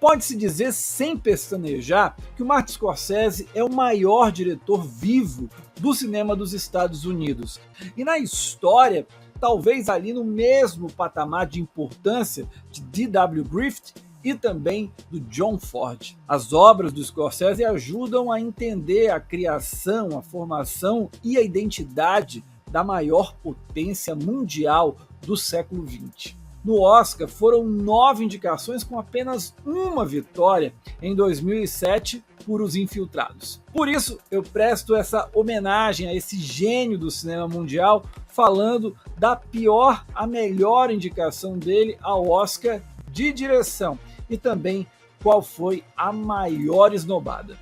Pode-se dizer sem pestanejar que o Martin Scorsese é o maior diretor vivo do cinema dos Estados Unidos. E na história, talvez ali no mesmo patamar de importância de D.W. Griffith e também do John Ford. As obras do Scorsese ajudam a entender a criação, a formação e a identidade da maior potência mundial do século XX. No Oscar foram 9 indicações com apenas uma vitória em 2007 por Os Infiltrados. Por isso eu presto essa homenagem a esse gênio do cinema mundial, falando da pior à melhor indicação dele ao Oscar de direção e também qual foi a maior esnobada.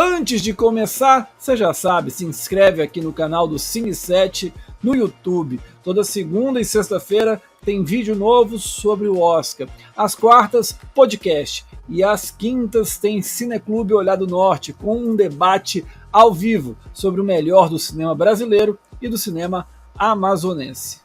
Antes de começar, você já sabe, se inscreve aqui no canal do Cine7 no YouTube. Toda segunda e sexta-feira tem vídeo novo sobre o Oscar. Às quartas, podcast. E às quintas tem Cineclube Olhar do Norte, com um debate ao vivo sobre o melhor do cinema brasileiro e do cinema amazonense.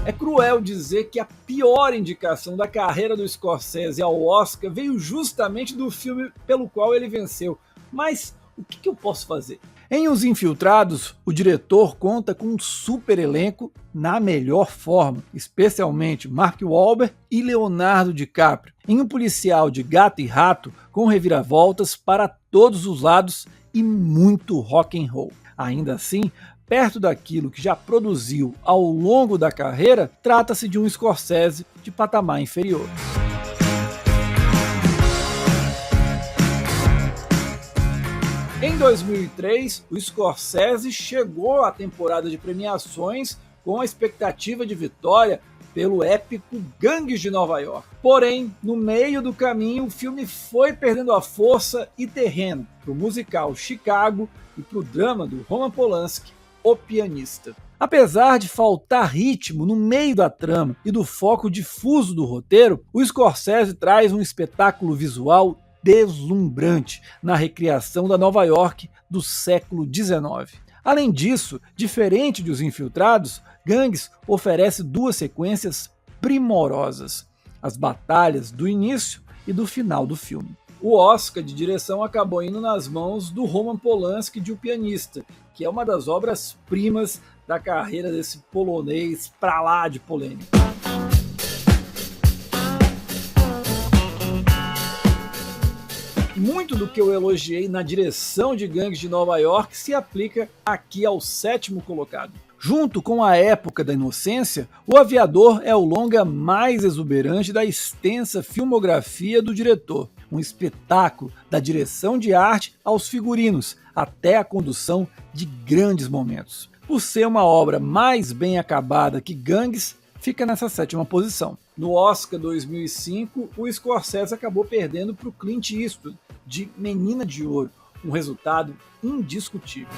É cruel dizer que a pior indicação da carreira do Scorsese ao Oscar veio justamente do filme pelo qual ele venceu. Mas o que eu posso fazer? Em Os Infiltrados, o diretor conta com um super elenco na melhor forma, especialmente Mark Wahlberg e Leonardo DiCaprio, em um policial de gato e rato com reviravoltas para todos os lados e muito rock and roll. Ainda assim, perto daquilo que já produziu ao longo da carreira, trata-se de um Scorsese de patamar inferior. Em 2003, o Scorsese chegou à temporada de premiações com a expectativa de vitória pelo épico Gangues de Nova York. Porém, no meio do caminho, o filme foi perdendo a força e terreno para o musical Chicago e para o drama do Roman Polanski, O Pianista. Apesar de faltar ritmo no meio da trama e do foco difuso do roteiro, o Scorsese traz um espetáculo visual deslumbrante na recriação da Nova York do século XIX. Além disso, diferente de Os Infiltrados, Gangues oferece 2 sequências primorosas, as batalhas do início e do final do filme. O Oscar de direção acabou indo nas mãos do Roman Polanski de O Pianista, que é uma das obras-primas da carreira desse polonês pra lá de polêmico. Muito do que eu elogiei na direção de Gangues de Nova York se aplica aqui ao 7º colocado. Junto com A Época da Inocência, O Aviador é o longa mais exuberante da extensa filmografia do diretor. Um espetáculo da direção de arte aos figurinos, até a condução de grandes momentos. Por ser uma obra mais bem acabada que Gangues, fica nessa 7ª posição. No Oscar 2005, o Scorsese acabou perdendo para o Clint Eastwood, de Menina de Ouro, um resultado indiscutível.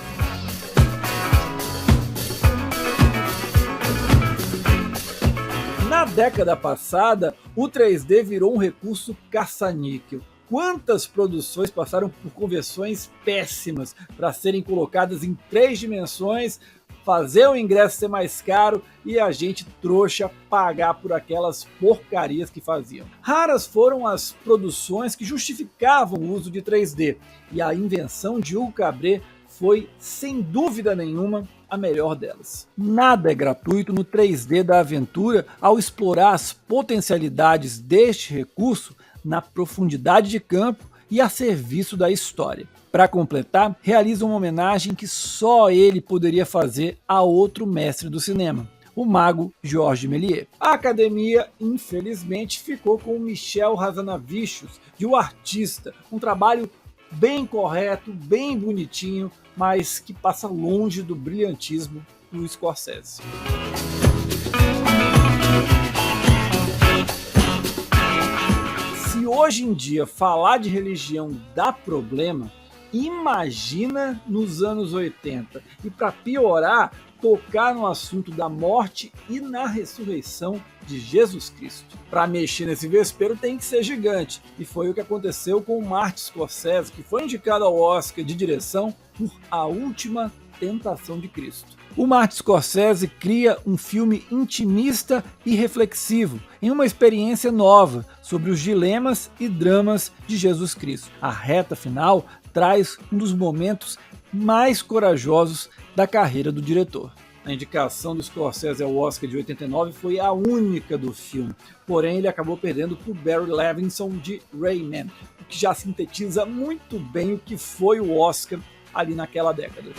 Na década passada, o 3D virou um recurso caça-níquel. Quantas produções passaram por conversões péssimas para serem colocadas em 3 dimensões, fazer o ingresso ser mais caro e a gente trouxa pagar por aquelas porcarias que faziam. Raras foram as produções que justificavam o uso de 3D, e a invenção de Hugo Cabret foi, sem dúvida nenhuma, a melhor delas. Nada é gratuito no 3D da aventura ao explorar as potencialidades deste recurso na profundidade de campo e a serviço da história. Para completar, realiza uma homenagem que só ele poderia fazer a outro mestre do cinema, o mago Georges Méliès. A academia, infelizmente, ficou com Michel Hazanavicius de O Artista, um trabalho bem correto, bem bonitinho, mas que passa longe do brilhantismo do Scorsese. Se hoje em dia falar de religião dá problema, imagina nos anos 80. E para piorar, tocar no assunto da morte e na ressurreição de Jesus Cristo. Para mexer nesse vespeiro tem que ser gigante, e foi o que aconteceu com o Martin Scorsese, que foi indicado ao Oscar de direção por A Última Tentação de Cristo. O Martin Scorsese cria um filme intimista e reflexivo, em uma experiência nova sobre os dilemas e dramas de Jesus Cristo. A reta final traz um dos momentos mais corajosos da carreira do diretor. A indicação do Scorsese ao Oscar de 89 foi a única do filme, porém ele acabou perdendo para o Barry Levinson de Rayman, o que já sintetiza muito bem o que foi o Oscar ali naquela década.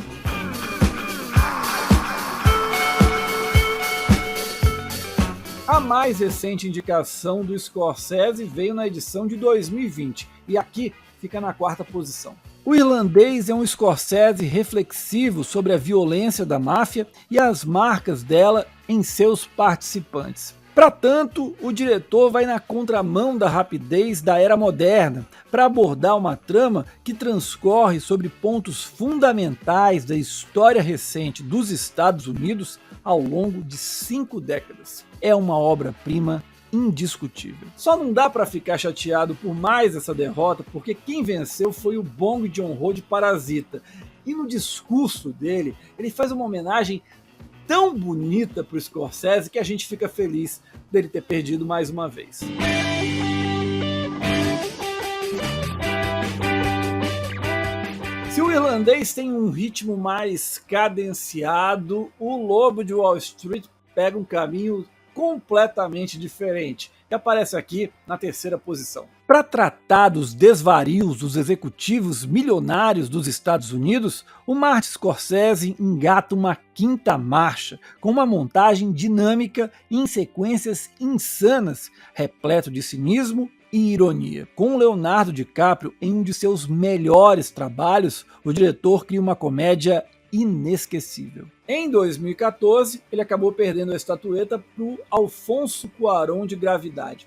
A mais recente indicação do Scorsese veio na edição de 2020, e aqui fica na 4ª posição. O Irlandês é um Scorsese reflexivo sobre a violência da máfia e as marcas dela em seus participantes. Para tanto, o diretor vai na contramão da rapidez da era moderna para abordar uma trama que transcorre sobre pontos fundamentais da história recente dos Estados Unidos ao longo de 5 décadas. É uma obra-prima indiscutível. Só não dá para ficar chateado por mais essa derrota, porque quem venceu foi o Bong Joon-ho de Parasita. E no discurso dele, ele faz uma homenagem tão bonita para o Scorsese que a gente fica feliz dele ter perdido mais uma vez. Se o Irlandês tem um ritmo mais cadenciado, o Lobo de Wall Street pega um caminho completamente diferente, que aparece aqui na 3ª posição. Para tratar dos desvarios dos executivos milionários dos Estados Unidos, o Martin Scorsese engata uma 5ª marcha, com uma montagem dinâmica em sequências insanas, repleto de cinismo e ironia. Com Leonardo DiCaprio em um de seus melhores trabalhos, o diretor cria uma comédia inesquecível. Em 2014, ele acabou perdendo a estatueta para o Alfonso Cuarón de Gravidade.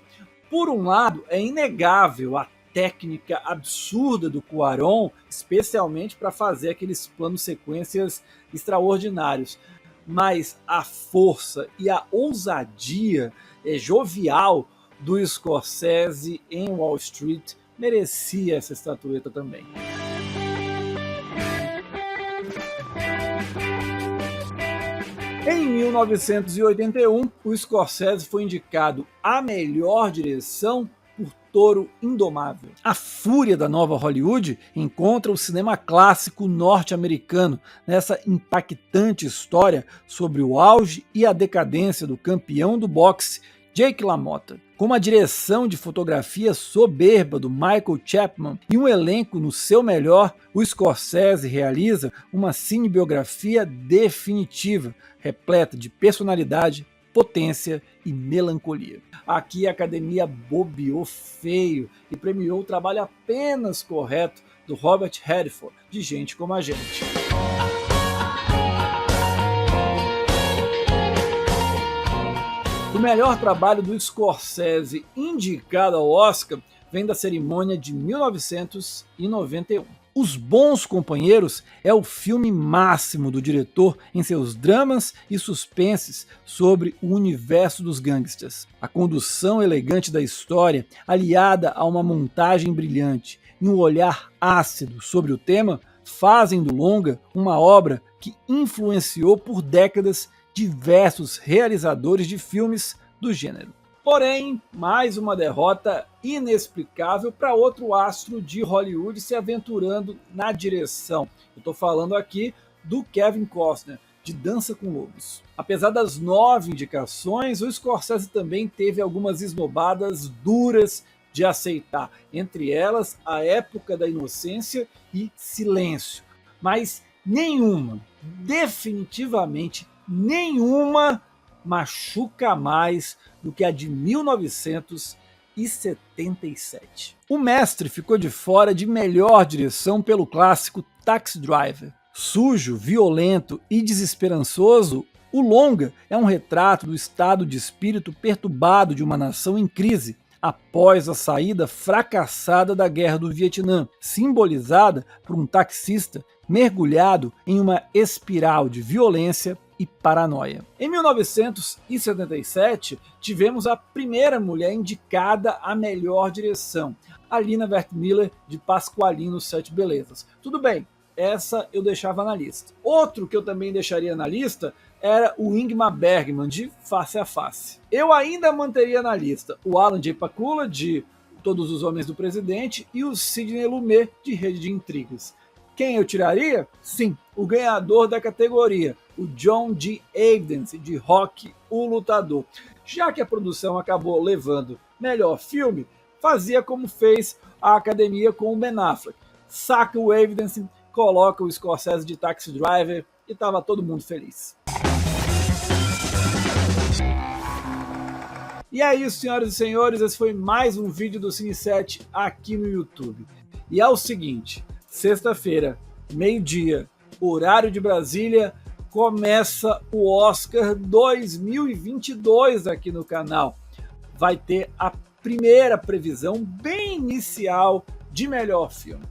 Por um lado, é inegável a técnica absurda do Cuarón, especialmente para fazer aqueles planos sequências extraordinários, mas a força e a ousadia jovial do Scorsese em Wall Street merecia essa estatueta também. Em 1981, o Scorsese foi indicado à melhor direção por Toro Indomável. A fúria da nova Hollywood encontra o cinema clássico norte-americano nessa impactante história sobre o auge e a decadência do campeão do boxe Jake LaMotta. Com uma direção de fotografia soberba do Michael Chapman e um elenco no seu melhor, o Scorsese realiza uma cinebiografia definitiva, repleta de personalidade, potência e melancolia. Aqui a academia bobeou feio e premiou o trabalho apenas correto do Robert Redford, de Gente Como a Gente. O melhor trabalho do Scorsese indicado ao Oscar vem da cerimônia de 1991. Os Bons Companheiros é o filme máximo do diretor em seus dramas e suspenses sobre o universo dos gangsters. A condução elegante da história, aliada a uma montagem brilhante e um olhar ácido sobre o tema, fazem do longa uma obra que influenciou por décadas diversos realizadores de filmes do gênero. Porém, mais uma derrota inexplicável para outro astro de Hollywood se aventurando na direção. Eu estou falando aqui do Kevin Costner, de Dança com Lobos. Apesar das 9 indicações, o Scorsese também teve algumas esnobadas duras de aceitar, entre elas A Época da Inocência e Silêncio. Mas nenhuma, definitivamente nenhuma, machuca mais do que a de 1977. O mestre ficou de fora de melhor direção pelo clássico Taxi Driver. Sujo, violento e desesperançoso, o longa é um retrato do estado de espírito perturbado de uma nação em crise após a saída fracassada da Guerra do Vietnã, simbolizada por um taxista mergulhado em uma espiral de violência, e Paranoia. Em 1977, tivemos a primeira mulher indicada à melhor direção, a Lina Wertmüller, de Pasqualino nos Sete Belezas. Tudo bem, essa eu deixava na lista. Outro que eu também deixaria na lista era o Ingmar Bergman, de Face a Face. Eu ainda manteria na lista o Alan J. Pakula, de Todos os Homens do Presidente, e o Sidney Lumet, de Rede de Intrigas. Quem eu tiraria? Sim, o ganhador da categoria, o John G. Evidence, de Rocky, o Lutador. Já que a produção acabou levando melhor filme, fazia como fez a Academia com o Ben Affleck. Saca o Evidence, coloca o Scorsese de Taxi Driver e tava todo mundo feliz. E é isso, senhoras e senhores, esse foi mais um vídeo do Cine 7 aqui no YouTube. E é o seguinte, sexta-feira, meio-dia, horário de Brasília, começa o Oscar 2022 aqui no canal. Vai ter a primeira previsão bem inicial de melhor filme.